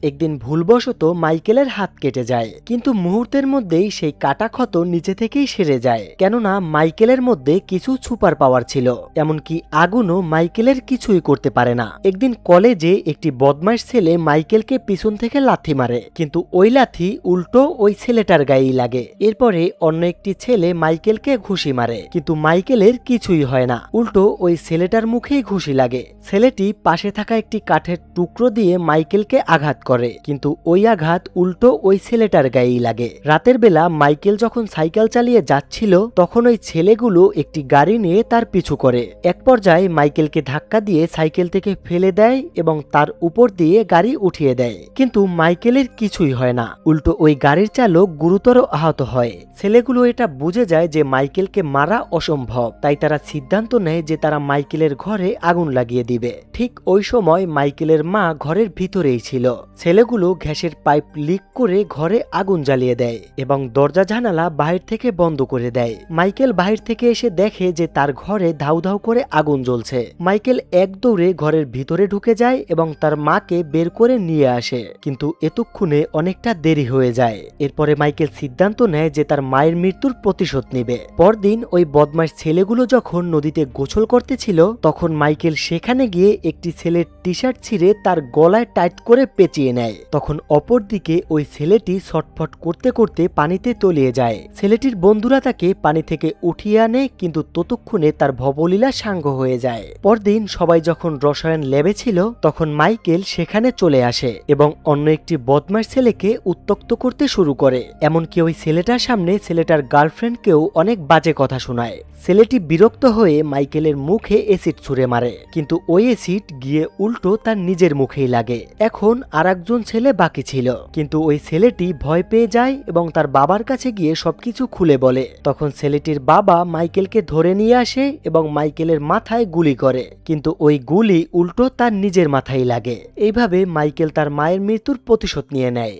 একদিন ভুলবশত মাইকেলের হাত কেটে যায়, কিন্তু মুহূর্তের মধ্যেই সেই কাটা ক্ষত নিচে থেকেই সেরে যায়, কেননা মাইকেলের মধ্যে কিছু সুপার পাওয়ার ছিল। এমনকি আগুনও মাইকেলের কিছুই করতে পারে না। একদিন কলেজে একটি বদমাশ ছেলে মাইকেলকে পিছন থেকে লাথি মারে, কিন্তু ওই লাথি উল্টো ওই ছেলেটার গায়েই লাগে। এরপরে অন্য একটি ছেলে মাইকেলকে ঘুষি মারে, কিন্তু মাইকেলের কিছুই হয় না, উল্টো ওই ছেলেটার মুখেই ঘুষি লাগে। ছেলেটি পাশে থাকা একটি কাঠের টুকরো দিয়ে মাইকেলকে আঘাত করে, কিন্তু ওই আঘাত উল্টো ওই ছেলেটার গায়েই লাগে। রাতের বেলা মাইকেল যখন সাইকেল চালিয়ে যাচ্ছিল, তখন ওই ছেলেগুলো একটি গাড়ি নিয়ে তার পিছু করে। এক পর্যায়ে মাইকেলকে ধাক্কা দিয়ে সাইকেল থেকে ফেলে দেয় এবং তার উপর দিয়ে গাড়ি উঠিয়ে দেয়, কিন্তু মাইকেলের কিছুই হয় না, উল্টো ওই গাড়ির চালক গুরুতর আহত হয়। ছেলেগুলো এটা বুঝে যায় যে মাইকেলকে মারা অসম্ভব, তাই তারা সিদ্ধান্ত নেয় যে তারা মাইকেলের ঘরে আগুন লাগিয়ে দিবে। ঠিক ওই সময় মাইকেলের মা ঘরের ভিতরেই ছিল। ছেলেগুলো গ্যাসের পাইপ লিক করে ঘরে আগুন জ্বালিয়ে দেয় এবং দরজা জানালা বাহির থেকে বন্ধ করে দেয়। মাইকেল বাহির থেকে এসে দেখে যে তার ঘরে ধাউ ধাউ করে আগুন জ্বলছে। মাইকেল এক দৌড়ে ঘরের ভিতরে ঢুকে যায় এবং তার মাকে বের করে নিয়ে আসে, কিন্তু এতক্ষণে অনেকটা দেরি হয়ে যায়। এরপরে মাইকেল সিদ্ধান্ত নেয় যে তার মায়ের মৃত্যুর প্রতিশোধ নেবে। পরদিন ওই বদমাশ ছেলেগুলো যখন নদীতে গোসল করতেছিল, তখন মাইকেল সেখানে গিয়ে একটি ছেলের টি শার্ট ছিঁড়ে তার গলায় টাইট করে পেঁচিয়ে নেয়। তখন অপরদিকে ওই ছেলেটি ছটফট করতে করতে পানিতে তলিয়ে যায়। ছেলেটির বন্ধুরা তাকে পানি থেকে উঠিয়ে আনে, কিন্তু ততক্ষণে তার ভবলীলা সাঙ্গ হয়ে যায়। পরদিন সবাই যখন রসায়ন ল্যাবে ছিল, তখন মাইকেল সেখানে চলে আসে এবং অন্য একটি বদমাশ ছেলেকে উত্ত্যক্ত করতে শুরু করে। এমনকি ওই ছেলেটার সামনে ছেলেটার গার্লফ্রেন্ডকেও অনেক বাজে কথা শোনায়। ছেলেটি বিরক্ত হয়ে মাইকেলের মুখে অ্যাসিড ছুঁড়ে মারে, কিন্তু ওই অ্যাসিড গিয়ে উল্টো তার নিজের মুখেই লাগে। এখন আরেকজন ছেলে বাকি ছিল, কিন্তু ওই ছেলেটি ভয় পেয়ে যায় এবং তার বাবার কাছে গিয়ে সবকিছু খুলে বলে। তখন ছেলেটির বাবা মাইকেলকে ধরে নিয়ে আসে এবং মাইকেলের মাথায় গুলি করে, কিন্তু ওই গুলি উল্টো তার নিজের মাথায় লাগে। এইভাবে মাইকেল তার মায়ের মৃত্যুর প্রতিশোধ নিয়ে নেয়।